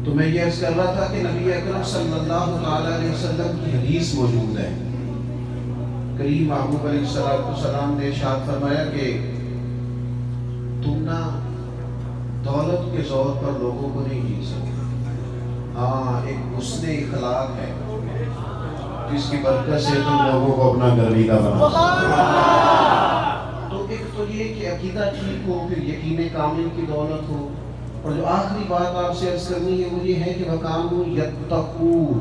تو میں یہ عرض کر رہا تھا کہ نبی اکرم صلی اللہ علیہ وسلم کی حدیث موجود ہے. کریم محبوب علیہ السلام نے ارشاد فرمایا کہ تم نہ دولت کے زور پر لوگوں کو نہیں جیت سکتے. ہاں ایک حسن اخلاق ہے جس کی برکت سے تم لوگوں کو اپنا گرویدہ بنا سکتے. تو ایک تو یہ کہ عقیدہ ٹھیک ہو، پھر یقین کامل کی دولت ہو، اور جو آخری بات آپ سے عرض کرنی ہے وہ یہ ہے کہ وَكَانُوا يَتَّقُونَ.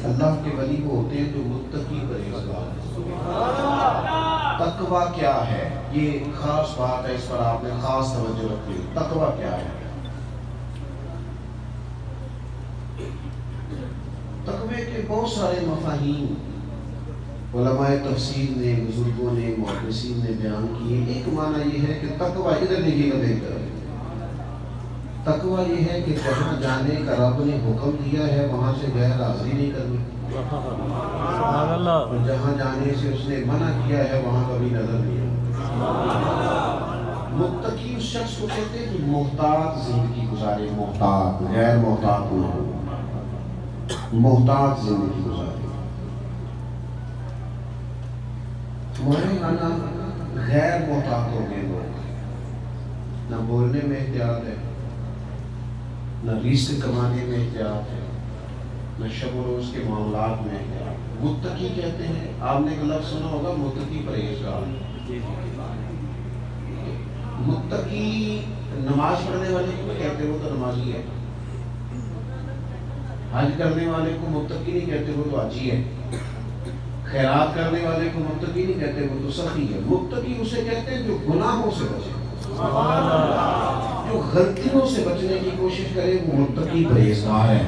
اللہ کے ولی وہ ہوتے ہیں جو متقی پرہیزگار ہیں. تقویٰ کیا ہے؟ یہ خاص بات ہے، اس پر آپ نے خاص توجہ رکھی. تقویٰ کیا ہے؟ تقوی کے بہت سارے مفاہیم علماء تفسیر نے، بزرگوں نے، محدثین نے بیان کیے. ایک معنی یہ ہے کہ تقوی، ادھر دیکھیے گا دیکھ کر، تقوی یہ ہے کہ جہاں جانے کا رب نے حکم دیا ہے وہاں سے غیر حاضری نہیں کرنی، اور جہاں جانے سے اس نے منع کیا ہے وہاں کبھی نظر نہیں آنا. متقی اس شخص کو کہتے ہیں کہ محتاط زندگی گزارے، محتاط، غیر محتاط نہ ہو، محتاط زندگی گزارے. ہمارے معنی غیر محتاط ہو گئے لوگ، نہ بولنے میں احتیاط ہے، نہ رزق کمانے میں احتیاط ہے، نہ شب و روز کے معاملات میں احتیاط. متقی کہتے ہیں، آپ نے ایک لفظ سنا ہوگا متقی پرہیزگار. متقی نماز پڑھنے والے کو کہتے وہ تو نمازی ہے، حج کرنے والے کو متقی نہیں کہتے وہ تو حاجی ہے، خیرات کرنے والے کو متقی نہیں کہتے وہ تو سخی ہے. متقی اسے کہتے ہیں جو گناہوں سے بچے، جو غلطیوں سے بچنے کی کوشش کرے، وہ متقی پرہیزگار ہے.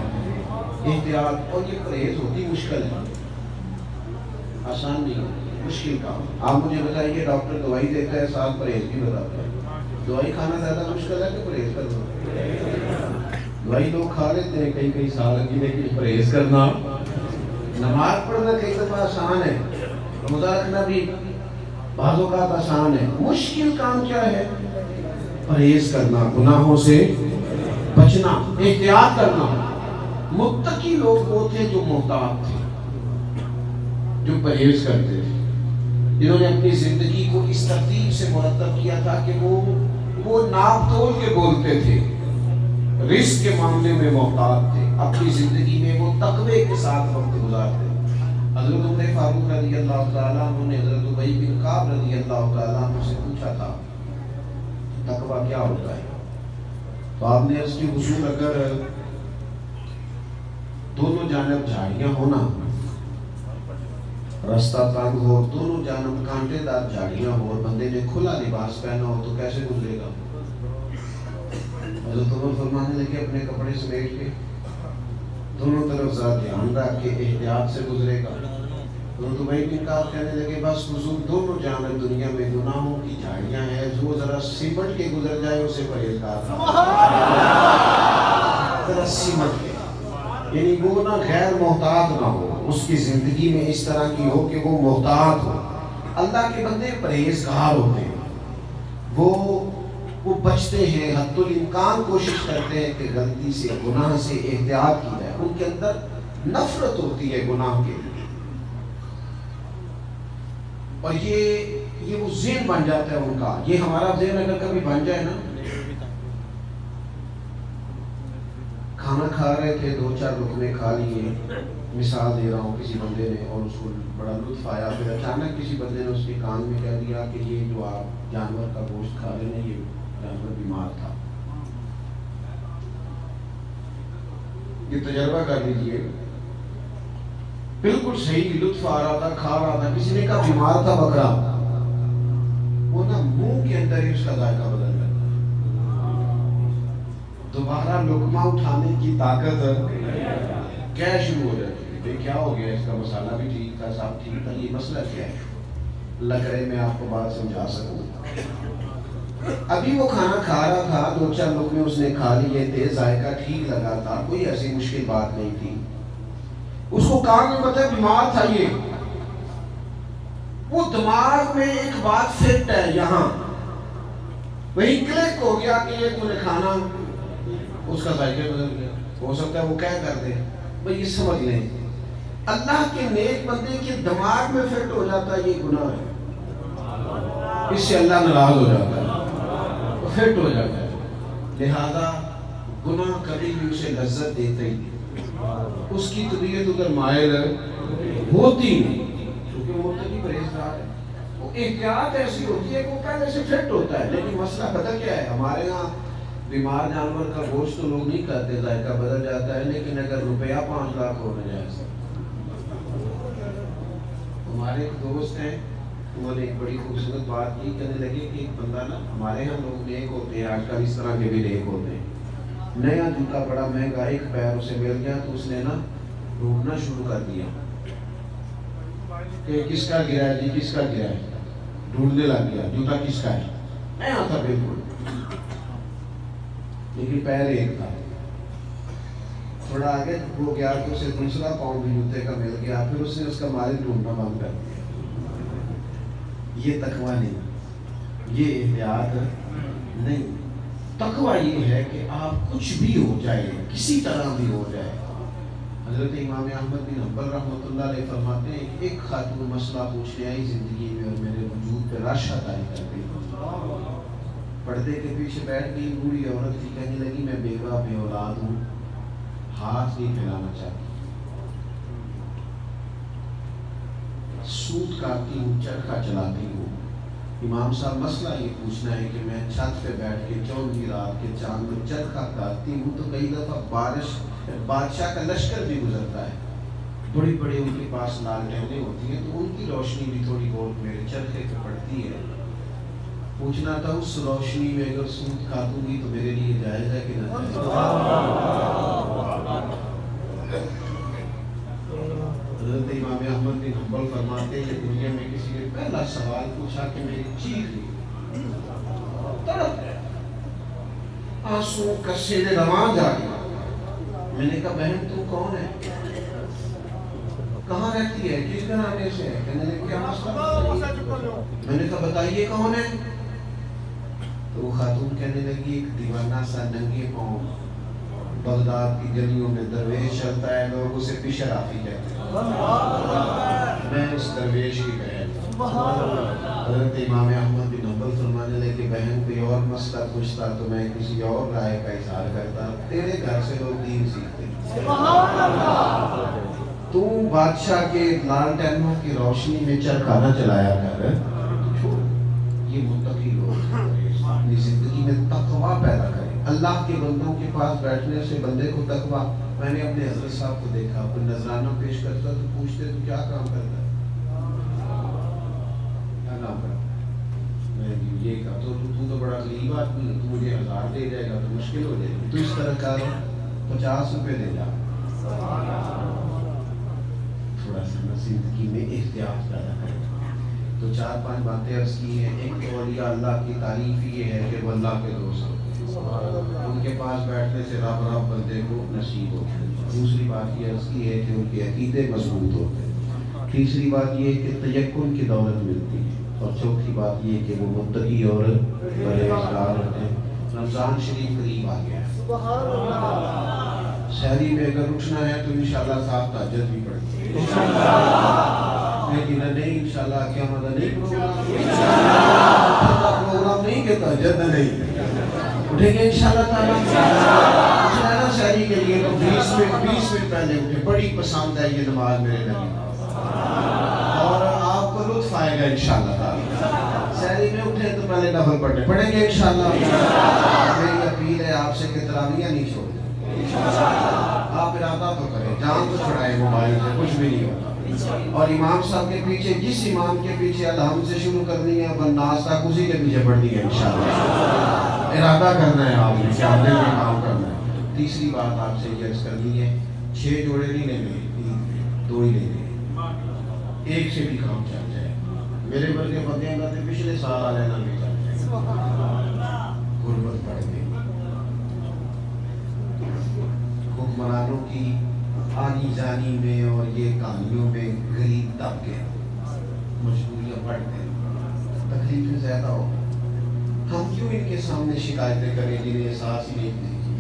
احتیاط، اور یہ پرہیز ہوتی مشکل ہے، آسان نہیں ہے، مشکل کام. آپ مجھے بتائیے ڈاکٹر دوائی دیتا ہے، ساتھ پرہیز بھی بتاتا ہے. دوائی کھانا زیادہ مشکل ہے کہ پرہیز کرنا؟ دوائی لوگ کھا لیتے ہیں کئی سال کی، لیکن پرہیز کرنا، نماز پڑھنا کئی دفعہ آسان ہے، روزہ رکھنا بھی بعض اوقات آسان ہے. مشکل کام کیا ہے؟ پرہیز کرنا، گناہوں سے بچنا، احتیاط کرنا. متقی لوگ وہ تھے جو محتاط تھے، جو پرہیز کرتے تھے، جنہوں نے اپنی زندگی کو اس ترتیب سے مرتب کیا تھا کہ وہ ناپ تول کے بولتے تھے، رزق کے معاملے میں محتاط تھے، اپنی زندگی میں وہ تقوی کے ساتھ وقت گزارتے. حضرت عمر فاروق رضی اللہ تعالیٰ عنہ نے حضرت ابی بن کعب رضی اللہ تعالیٰ عنہ سے پوچھا تھا تقویٰ کیا ہوتا ہے؟ تو آپ نے اس کی حضور اگر دونوں جانب جھاڑیاں ہونا، رستہ تنگ ہو، دونوں جانب کانٹے دار جھاڑیاں ہو، اور بندے نے کھلا لباس پہنا ہو تو کیسے گزرے گا؟ حضرت عمر فرمانے لگے اپنے کپڑے سمیٹ کے دونوں طرف ذرا دھیان رکھ کے احتیاط سے گزرے گا. حضرت ابی بن کعب کہنے لگے بس حضور دونوں جانب دنیا میں گناہوں کی جھاڑیاں ہیں، جو ذرا سمٹ کے گزر جائے اسے پرہیزگار تھا. ذرا سمٹ کے، یعنی وہ نہ غیر محتاط نہ ہو، اس کی زندگی میں اس طرح کی ہو کہ وہ محتاط ہو. اللہ کے بندے پرہیزگار ہوتے ہیں، وہ بچتے ہیں، حد الامکان کوشش کرتے ہیں کہ غلطی سے، گناہ سے احتیاط کی جائے. ان کے اندر نفرت ہوتی ہے گناہ کے لیے، اور یہ وہ ذہن بن جاتا ہے ان کا. یہ ہمارا ذہن اگر کبھی بن جائے نا، کھانا کھا رہے تھے، 2-4 لقمے کھا لیے، مثال دے رہا ہوں کسی بندے نے، اور اس کو بڑا لطف آیا، پھر اچانک کسی بندے نے اس کے کان میں کہہ دیا کہ یہ جو آپ جانور کا گوشت کھا رہے ہیں، یہ جانور بیمار تھا. یہ تجربہ کر لیجئے، بالکل صحیح، لطف آ رہا تھا، کھا رہا تھا، کسی نے کہا بیمار تھا بکرا، وہ نا منہ کے اندر ہی اس کا ذائقہ بدل گیا، دوبارہ لقمہ اٹھانے کی طاقت کیا شروع ہو جاتی ہے. کیا ہو گیا؟ اس کا مسالہ بھی ٹھیک تھا، سب ٹھیک تھا، یہ مسئلہ کیا ہے؟ اللہ کرے میں آپ کو بات سمجھا سکوں. ابھی وہ کھانا کھا رہا تھا، 2-4 لقمے اس نے کھا لیے تھے، ذائقہ ٹھیک لگا تھا، کوئی ایسی مشکل بات نہیں تھی. اس کو کان میں پتہ بیمار تھا. یہ وہ دماغ میں ایک بات فٹ ہے یہاں، وہی کلک ہو گیا کہ یہ تو نے کھانا، اس کا ذائقہ بدل گیا، ہو سکتا ہے وہ کیا کر دے، بھئی یہ سمجھ لیں اللہ کے نیک بندے کے دماغ میں فٹ ہو جاتا ہے یہ گناہ ہے، اس سے اللہ ناراض ہو جاتا ہے، فٹ ہو جاتا ہے، لہذا گناہ کبھی بھی اسے لذت دیتا ہی نہیں، اس کی طبیعت ادھر مائل ہوتی نہیں، کیونکہ وہ متقی پرہیزگار ہے، وہ احتیاط ایسی ہوتی ہے کہ وہ پہلے سے فٹ ہوتا ہے، لیکن مسئلہ پتہ کیا ہے، ہمارے یہاں بیمار جانور کا گوشت تو لوگ نہیں کھاتے، ذائقہ بدل جاتا ہے، لیکن اگر روپیہ 5 لاکھ ہو جائے، ہمارے ایک دوست ہیں، انہوں نے ایک بڑی خوبصورت بات کی، کہنے لگے کہ ایک بندہ نا، ہمارے ہاں لوگ نیک ہوتے ہیں، آج کل اس طرح کے بھی نیک ہوتے ہیں، نیا جوتا بڑا مہنگا ایک پیر اسے مل گیا تو اس نے نا ڈھونڈنا شروع کر دیا کہ کس کا گرا ہے جی، کس کا گرا ہے، ڈھونڈنے لگ گیا جوتا کس کا ہے، نیا تھا بالکل، لیکن پیر ایک تھا، تھوڑا آگے ہو گیا کہ اسے دوسرا پاؤنڈ بھی جوتے کا مل گیا، پھر اس نے اس کا مالک ڈھونڈنا بند کر دیا۔ یہ تقویٰ نہیں، یہ احتیاط نہیں، تقویٰ یہ ہے کہ آپ کچھ بھی ہو جائے، کسی طرح بھی ہو جائے۔ حضرت امام احمد بن حنبل رحمۃ اللہ علیہ فرماتے ہیں کہ ایک خاتون مسئلہ پوچھنے آئی زندگی میں اور میرے وجود پہ رش عطائی کر گئی، پردے کے پیچھے بیٹھ گئی، بوڑھی عورت تھی، کہنے لگی میں بیوہ بے اولاد ہوں، ہاتھ نہیں پھیلانا چاہتی، سود کاٹتی ہوں، چرخہ چلاتی ہوں، امام صاحب مسئلہ یہ پوچھنا ہے کہ میں چھت پہ بیٹھ کے 14 رات کے چاند میں چرخہ کاٹتی ہوں تو کئی دفعہ بادشاہ کا لشکر بھی گزرتا ہے، بڑی بڑی ان کے پاس لالٹینیں ہوتی ہیں تو ان کی روشنی بھی تھوڑی بہت میرے چرخے پہ پڑتی ہے، پوچھنا تھا اس روشنی میں اگر سود کھاتوں گی تو میرے لیے جائز ہے کہ نہ جائز؟ حضرت امام احمد بن حنبل فرماتے ہیں دنیا میں کسی نے پہلا سوال پوچھا کہ میری چیخ لی، تڑپ گیا، آنسو کسے نے رواں جا گیا، میں نے کہا بہن تو کون ہے، کہاں رہتی ہے، کس گھرانے سے ہے، کہنے لگے کیا مسئلہ، میں نے کہا بتائیے کون ہے، تو وہ خاتون کہنے لگی ایک دیوانہ سا ننگے پاؤں بغداد کی گلیوں میں درویش چلتا ہے، لوگ اسے پشرافی کہتے ہیں، میں اس درویش کی بہن۔ حضرت امام احمد بن حنبل فرمانے لگے بہن کوئی اور مسئلہ پوچھتا تو میں کسی اور رائے کا اظہار کرتا، تیرے گھر سے لوگ دین سیکھتے، تو بادشاہ کے لالٹینوں کی روشنی میں چرخہ نہ چلایا کر، یہ متقی لوگ اپنی زندگی میں تقویٰ پیدا کریں۔ اللہ کے بندوں کے پاس بیٹھنے سے بندے کو تقویٰ، میں نے اپنے حضرت صاحب کو دیکھا، کوئی نذرانہ پیش کرتا تو پوچھتے تو کیا کام کرتا ہے، کیا کام کرتا ہے، میں یہ کہا تو بڑا غریب آدمی ہے، تو مجھے 1000 دے جائے گا تو مشکل ہو جائے گی، تو اس طرح کا 50 روپے دے جا، تھوڑا سا زندگی میں احتیاط پیدا کریں۔ تو 4-5 باتیں عرض کی ہیں، ایک تو اولیاء اللہ کی تعریف یہ ہے کہ وہ اللہ کے دوست ہوتے ہیں، ان کے پاس بیٹھنے سے رب بندے کو نصیب ہوتے ہیں۔ دوسری بات یہ عرض کی ہے کہ ان کے عقیدے مضبوط ہوتے ہیں۔ تیسری بات یہ کہ تیقن کی دولت ملتی ہے، اور چوتھی بات یہ کہ وہ متقی اور پرہیزگار ہوتے ہیں۔ رمضان شریف قریب آ گیا ہے، شہری میں اگر اٹھنا ہے تو انشاءاللہ صاحب تہجد بھی پڑھیں گے، لیکن نہیں انشاءاللہ کیا مدد نہیں پروگرام نہیں کہ تہجد نہیں اٹھیں گے انشاءاللہ تعالیٰ شہری کے لیے تو 20 منٹ پہلے اٹھے، بڑی پسند ہے یہ نماز میرے نبی، اور آپ کو لطف آئے گا انشاءاللہ تعالیٰ۔ شہری میں اٹھے تو پہلے نفل پڑھیں گے انشاءاللہ۔ میری اپیل ہے آپ سے کہ تراویح نہیں چھوڑیں، آپ ارادہ تو کریں، جان تو چھڑائیں موبائل سے، کچھ بھی نہیں ہوتا، اور امام صاحب کے پیچھے جس امام کے پیچھے الحمد سے شروع کرنی ہے والناس تک اسی کے پیچھے پڑھنی ہے انشاءاللہ، ارادہ کرنا ہے آپ نے کہ آپ نے بھی کام کرنا ہے۔ تیسری بات آپ سے یہ عرض کرنی ہے، 6 جوڑے نہیں لینے، 2 ہی لینے، ایک سے بھی کام چل جائے، میرے بلکہ بندے ہیں پچھلے سال آ لینا بھی چل جائے، غربت پڑ گئی، حکمرانوں کی آنی جانی میں اور یہ کہانیوں میں غریب دب گئے، مجبوریاں بڑھتے ہیں، تکلیفیں زیادہ ہو، ہم کیوں ان کے سامنے شکایتیں کریں جنہیں احساس ہی نہیں تھی؟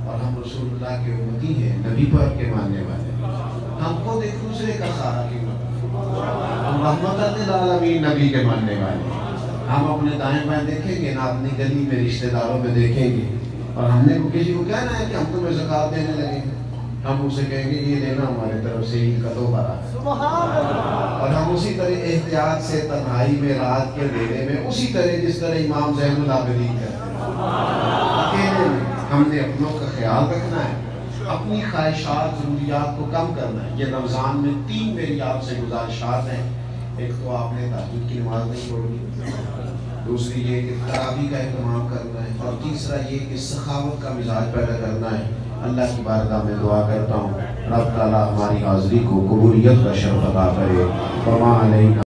اور ہم رسول اللہ کے امتی ہیں، نبی پر کے ماننے والے، ہم خود ایک دوسرے کا سہارا کیوں نہ بنیں؟ ہم رحمت للعالمین نبی کے ماننے والے، ہم اپنے دائیں بائیں دیکھیں گے نہ اپنی گلی میں رشتہ داروں میں دیکھیں گے، اور ہم نے کسی کو کہنا ہے کہ ہم تمہیں زکوٰۃ دینے لگے ہیں، ہم اسے کہیں گے یہ دینا ہمارے طرف سے عید کا تحفہ رہا ہے، اور ہم اسی طرح احتیاط سے تنہائی میں رات کے اندھیرے میں اسی طرح جس طرح امام زین العابدین کرتے ہیں، اکیلے میں ہم نے اپنوں کا خیال رکھنا ہے، اپنی خواہشات ضروریات کو کم کرنا ہے۔ یہ رمضان میں 3 میری آپ سے گزارشات ہیں، ایک تو آپ نے تہجد کی نماز نہیں چھوڑنی، دوسری یہ کہ تراویح کا اہتمام کرنا ہے، اور تیسرا یہ کہ سخاوت کا مزاج پیدا کرنا ہے۔ اللہ کی بارگاہ میں دعا کرتا ہوں رب تعالیٰ ہماری حاضری کو قبولیت کا شرف عطا کرے۔ وما علینا